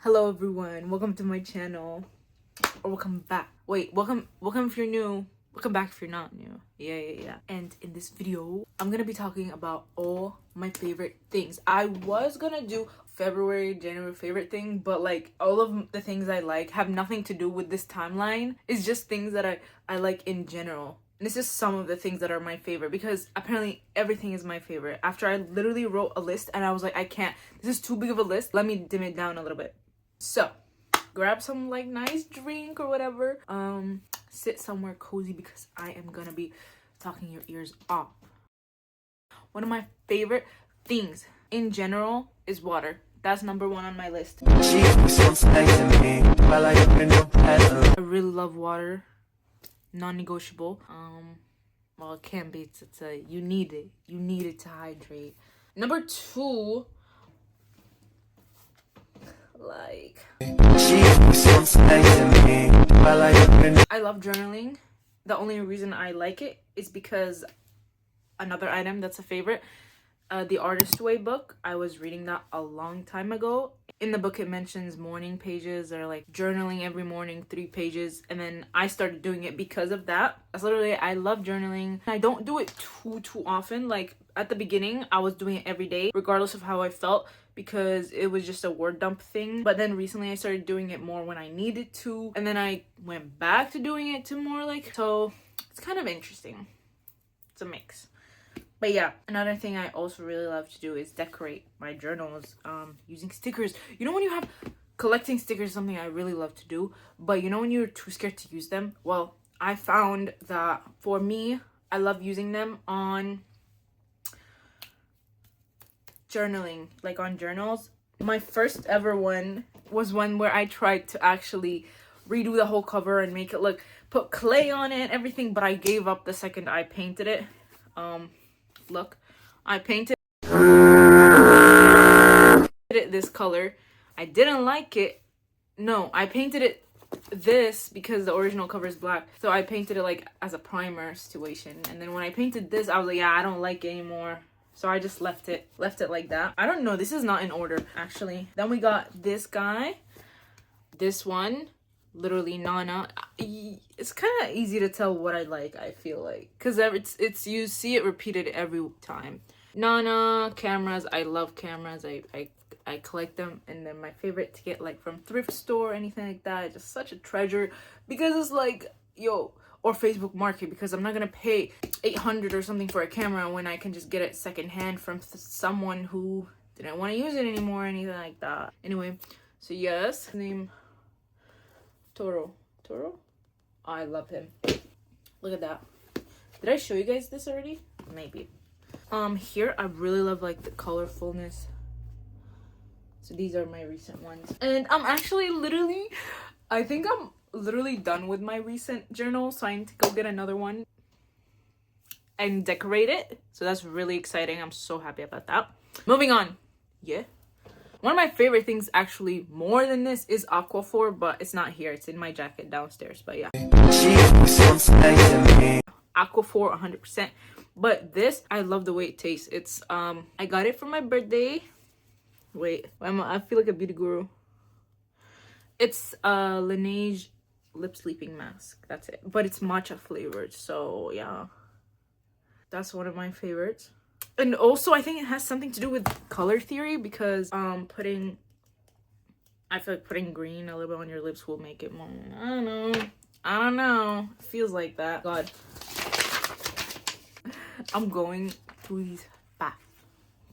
Hello everyone, welcome to my channel, or welcome back. Wait, welcome if you're new, welcome back if you're not new. Yeah. And in this video, I'm gonna be talking about all my favorite things. I was gonna do February, January favorite thing, but like all of the things I like have nothing to do with this timeline. It's just things that I like in general. And it's just some of the things that are my favorite because apparently everything is my favorite. After I literally wrote a list and I was like, I can't, this is too big of a list. Let me dim it down a little bit. So grab some like nice drink or whatever. Sit somewhere cozy because I am gonna be talking your ears off. One of my favorite things in general is water. That's number one on my list. I really love water. Non-negotiable. Well, it can be. It's a you need it. You need it to hydrate. Number two, like I love journaling. The only reason I like it is because another item that's a favorite, the Artist Way book. I was reading that a long time ago. In the book it mentions morning pages or like journaling every morning, 3 pages, and then I started doing it because of that. That's literally, I love journaling. I don't do it too often. Like at the beginning I was doing it every day regardless of how I felt because it was just a word dump thing, but then recently I started doing it more when I needed to, and then I went back to doing it to more like, so it's kind of interesting. It's a mix. But yeah, another thing I also really love to do is decorate my journals using stickers. You know, when you have collecting stickers is something I really love to do, but you know when you're too scared to use them? Well, I found that for me, I love using them on journaling, like on journals. My first ever one was one where I tried to actually redo the whole cover and make it look, put clay on it and everything, but I gave up the second I painted it. Look, I painted it this color. I didn't like it. No, I painted it this because the original cover is black, so I painted it like as a primer situation, and then when I painted this I was like, yeah, I don't like it anymore, so I just left it like that. I don't know, this is not in order actually. Then we got this guy, this one, literally Nana. It's kind of easy to tell what I like, I feel like, because it's you see it repeated every time. Nana cameras, I love cameras. I collect them, and then my favorite to get like from thrift store or anything like that. It's just such a treasure because it's like, yo, or Facebook Market, because I'm not gonna pay 800 or something for a camera when I can just get it secondhand from someone who didn't want to use it anymore or anything like that. Anyway, so yes, name Toro. I love him. Look at that. Did I show you guys this already? Maybe. Here I really love like the colorfulness. So these are my recent ones. And I'm actually I think I'm literally done with my recent journal, so I need to go get another one and decorate it. So that's really exciting. I'm so happy about that. Moving on. Yeah. One of my favorite things, actually more than this, is Aquaphor, but it's not here. It's in my jacket downstairs, but yeah. Aquaphor 100%. But this, I love the way it tastes. It's, I got it for my birthday. Wait, I feel like a beauty guru. It's Laneige lip sleeping mask. That's it. But it's matcha flavored, so yeah. That's one of my favorites. And also, I think it has something to do with color theory because I feel like putting green a little bit on your lips will make it more, I don't know. It feels like that. God. I'm going to his bath.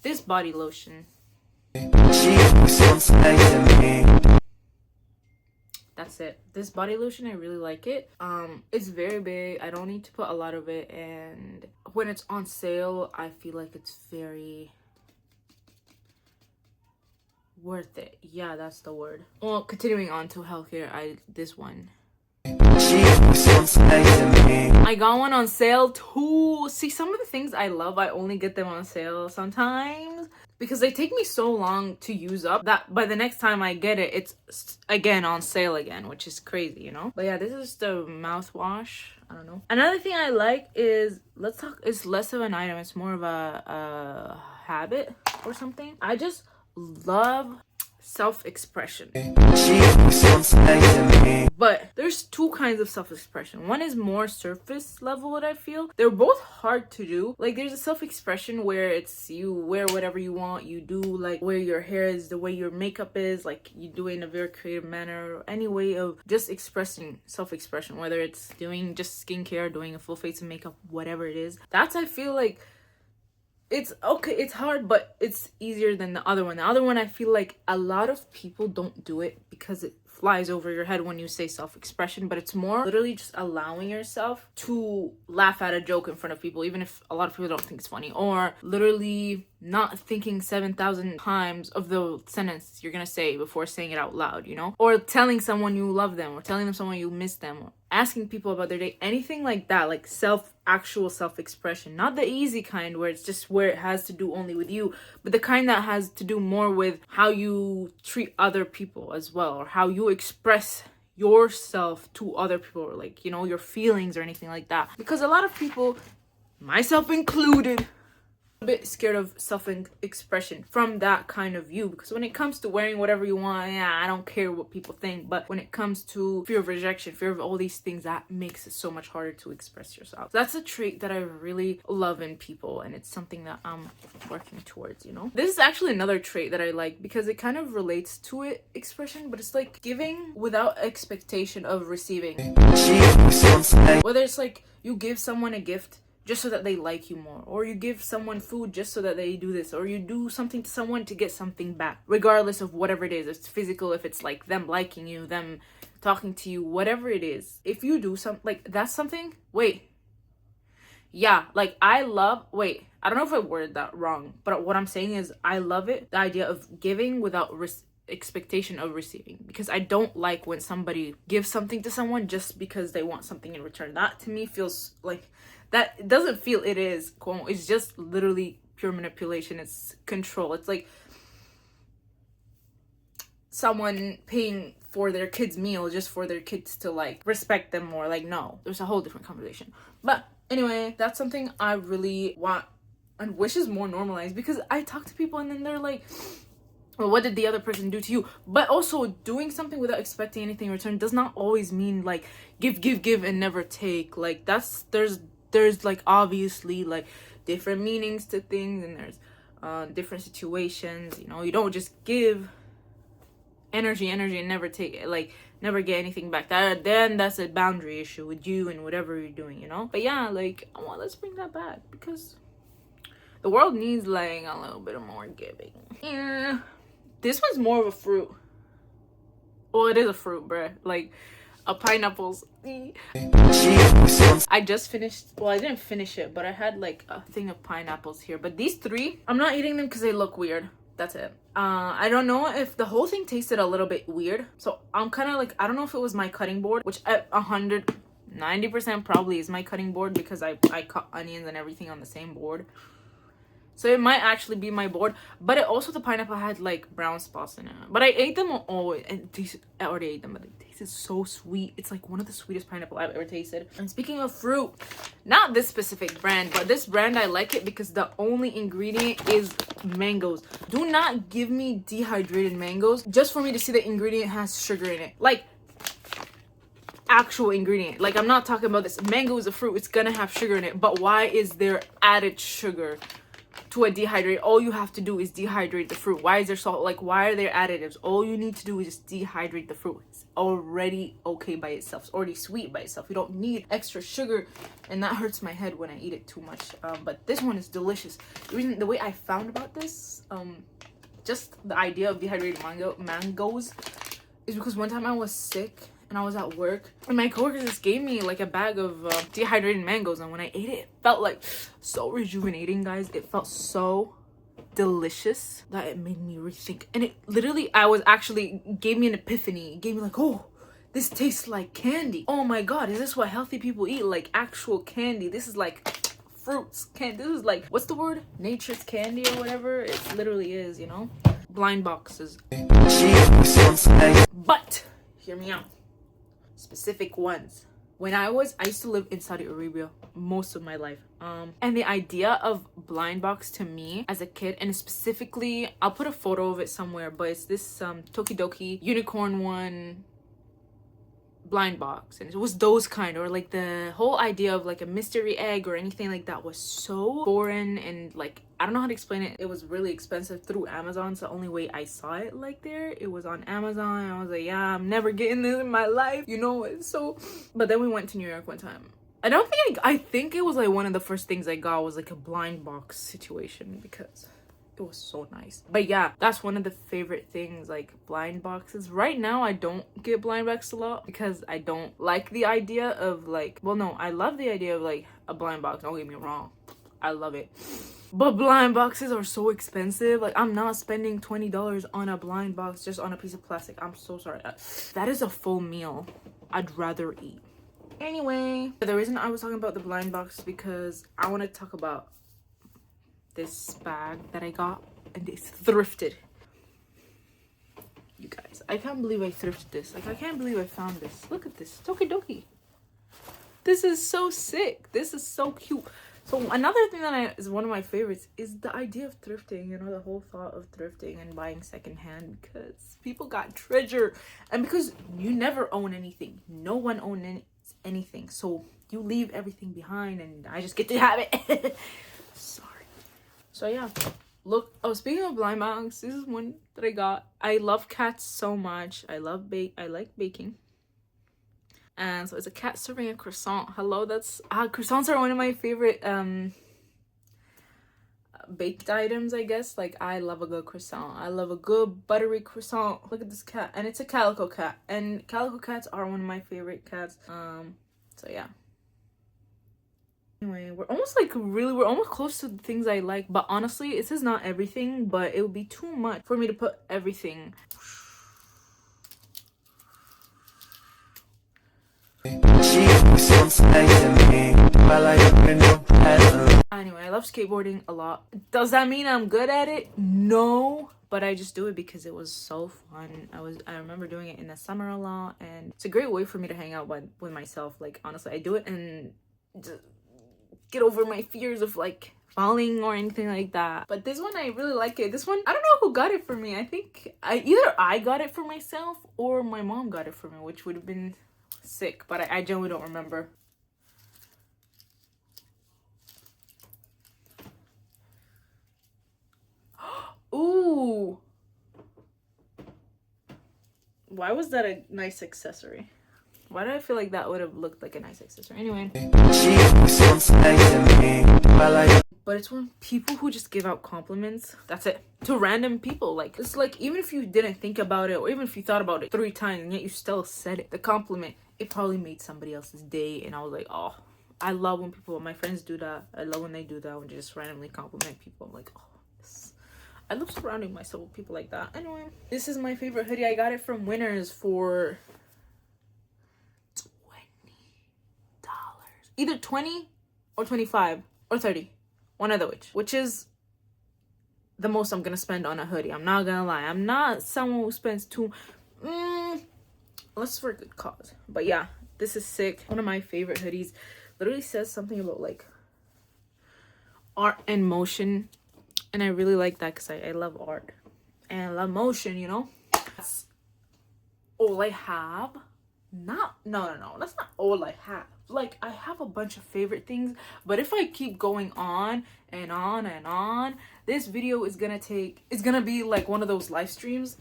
This body lotion. That's it. This body lotion, I really like it. It's very big. I don't need to put a lot of it, and when it's on sale, I feel like it's very worth it. Yeah, that's the word. Well, continuing on to healthcare, this one. I got one on sale too. See, some of the things I love, I only get them on sale sometimes because they take me so long to use up that by the next time I get it, it's again on sale again, which is crazy, you know? But yeah, this is the mouthwash. I don't know. Another thing I like is, it's less of an item. It's more of a habit or something. I just love self-expression. But there's two kinds of self-expression. One is more surface level, what I feel. They're both hard to do. Like, there's a self-expression where it's you wear whatever you want, you do like where your hair is, the way your makeup is, like you do it in a very creative manner, or any way of just expressing self-expression, whether it's doing just skincare, doing a full face of makeup, whatever it is. That's, I feel like, it's okay, it's hard, but it's easier than the other one. The other one, I feel like a lot of people don't do it because it flies over your head when you say self-expression, but it's more literally just allowing yourself to laugh at a joke in front of people, even if a lot of people don't think it's funny, or literally not thinking 7,000 times of the sentence you're gonna say before saying it out loud, you know, or telling someone you love them, or telling them someone you miss them, or asking people about their day, anything like that, like actual self-expression, not the easy kind where it's just where it has to do only with you, but the kind that has to do more with how you treat other people as well, or how you express yourself to other people, or like, you know, your feelings or anything like that. Because a lot of people, myself included, a bit scared of self-expression from that kind of view, because when it comes to wearing whatever you want, yeah, I don't care what people think, but when it comes to fear of rejection, fear of all these things, that makes it so much harder to express yourself. So that's a trait that I really love in people, and it's something that I'm working towards, you know. This is actually another trait that I like because it kind of relates to it expression, but it's like giving without expectation of receiving. Whether it's like you give someone a gift just so that they like you more, or you give someone food just so that they do this, or you do something to someone to get something back, regardless of whatever it is. If it's physical, if it's like them liking you, them talking to you, whatever it is. If you do something like that's something, I don't know if I worded that wrong, but what I'm saying is I love it, the idea of giving without expectation of receiving, because I don't like when somebody gives something to someone just because they want something in return. That to me feels like that. It doesn't feel, it is, it's just literally pure manipulation. It's control. It's like someone paying for their kids' meal just for their kids to like respect them more. Like, no, there's a whole different conversation. But anyway, that's something I really want and wish is more normalized, because I talk to people and then they're like, well, what did the other person do to you? But also, doing something without expecting anything in return does not always mean like give and never take. Like there's like obviously like different meanings to things, and there's different situations, you know. You don't just give energy and never take it, like never get anything back. Then that's a boundary issue with you and whatever you're doing, you know. But yeah, like, let's bring that back, because the world needs like a little bit of more giving. Yeah, this one's more of a fruit. Well, it is a fruit, bruh. Like pineapples. I just finished, well, I didn't finish it, but I had like a thing of pineapples here. But these three, I'm not eating them because they look weird. That's it. I don't know if the whole thing tasted a little bit weird, so I'm kind of like, I don't know if it was my cutting board, which at 190% probably is my cutting board, because I cut onions and everything on the same board. So it might actually be my board. But it also, the pineapple had like brown spots in it. But I ate them all, and I already ate them, but it tasted so sweet. It's like one of the sweetest pineapple I've ever tasted. And speaking of fruit, not this specific brand, but this brand, I like it because the only ingredient is mangoes. Do not give me dehydrated mangoes just for me to see the ingredient has sugar in it. Like, actual ingredient. Like, I'm not talking about this. Mango is a fruit. It's gonna have sugar in it. But why is there added sugar to a dehydrate? All you have to do is dehydrate the fruit. Why is there salt? Like, why are there additives? All you need to do is just dehydrate the fruit. It's already okay by itself. It's already sweet by itself. You don't need extra sugar, and that hurts my head when I eat it too much. But this one is delicious. The way I found about this, just the idea of dehydrated mangoes, is because one time I was sick and I was at work, and my coworkers just gave me like a bag of dehydrated mangoes, and when I ate it, it felt like so rejuvenating, guys. It felt so delicious that it made me rethink, and it literally, gave me an epiphany. It gave me like, oh, this tastes like candy. Oh my god, is this what healthy people eat? Like actual candy. This is like fruits candy. This is like, what's the word, nature's candy or whatever. It literally is, you know. Blind boxes. But hear me out. Specific ones. When I used to live in Saudi Arabia most of my life. And the idea of blind box to me as a kid, and specifically, I'll put a photo of it somewhere, but it's this Tokidoki unicorn one blind box, and it was those kind, or like the whole idea of like a mystery egg or anything like that was so foreign, and like I don't know how to explain it. It was really expensive through Amazon, so the only way I saw it like there, it was on Amazon. I was like, yeah, I'm never getting this in my life, you know. So but then we went to New York one time. I think it was like one of the first things I got was like a blind box situation, because it was so nice. But yeah, that's one of the favorite things, like blind boxes. Right now I don't get blind boxed a lot because I don't like the idea of like, well, no, I love the idea of like a blind box, don't get me wrong, I love it, but blind boxes are so expensive. Like, I'm not spending $20 on a blind box just on a piece of plastic. I'm so sorry. That is a full meal I'd rather eat. Anyway, the reason I was talking about the blind box is because I want to talk about this bag that I got, and it's thrifted. You guys, I can't believe I thrifted this. Like, I can't believe I found this. Look at this Tokidoki. This is so sick. This is so cute. So another thing that is one of my favorites is the idea of thrifting, you know, the whole thought of thrifting and buying secondhand, because people got treasure, and because you never own anything, no one owns anything, so you leave everything behind, and I just get to have it. Sorry. So yeah, look, oh, speaking of blind box, this is one that I got. I love cats so much. I like baking. And so it's a cat serving a croissant. Hello, that's croissants are one of my favorite baked items, I guess. Like, I love a good croissant. I love a good buttery croissant. Look at this cat, and it's a calico cat, and calico cats are one of my favorite cats. So yeah. Anyway, we're almost close to the things I like, but honestly, this is not everything, but it would be too much for me to put everything. Anyway, I love skateboarding a lot. Does that mean I'm good at it? No, but I just do it because it was so fun. I remember doing it in the summer a lot, and it's a great way for me to hang out with myself. Like, honestly, I do it and just get over my fears of like falling or anything like that. But this one, I really like it. This one, I don't know who got it for me. I think either I got it for myself or my mom got it for me, which would have been sick, but I genuinely don't remember. Ooh, why was that a nice accessory? Why did I feel like that would have looked like a nice accessory? Anyway, but it's when people who just give out compliments, that's it, to random people. Like, it's like, even if you didn't think about it, or even if you thought about it 3 times and yet you still said it, the compliment, it probably made somebody else's day. And I was like, oh, I love when my friends do that. I love when they do that, when they just randomly compliment people. I'm like, oh, I love surrounding myself with people like that. Anyway, this is my favorite hoodie. I got it from Winners for $20. Either 20 or 25 or 30. One of which is the most I'm gonna spend on a hoodie. I'm not gonna lie. I'm not someone who spends unless for a good cause. But yeah, this is sick. One of my favorite hoodies. Literally says something about like art and motion, and I really like that because I love art and I love motion, you know. That's all I have. No, that's not all I have. Like, I have a bunch of favorite things, but if I keep going on and on and on, this video is gonna be like one of those live streams,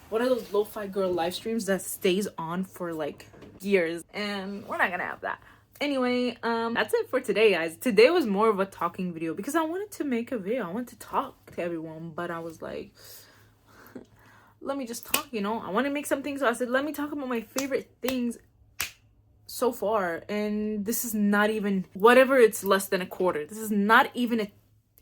one of those lo-fi girl live streams that stays on for like years, and we're not gonna have that. Anyway, that's it for today, guys. Today was more of a talking video because I wanted to make a video. I wanted to talk to everyone, but I was like, let me just talk, you know. I want to make something, so I said, let me talk about my favorite things so far. And this is not even, whatever, it's less than a quarter. This is not even a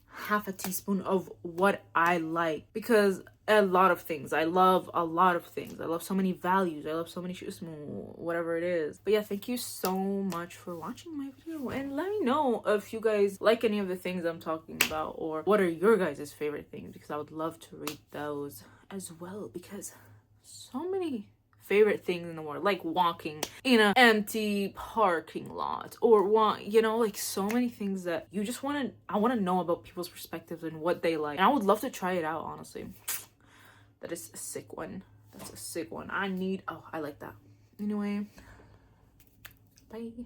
half a teaspoon of what I like, because a lot of things, I love a lot of things. I love so many values. I love so many shoes, whatever it is. But yeah, thank you so much for watching my video, and let me know if you guys like any of the things I'm talking about, or what are your guys' favorite things, because I would love to read those as well, because so many favorite things in the world, like walking in an empty parking lot, or you know, like so many things that you just I want to know about people's perspectives and what they like, and I would love to try it out, honestly. That is a sick one. That's a sick one. I like that. Anyway, bye.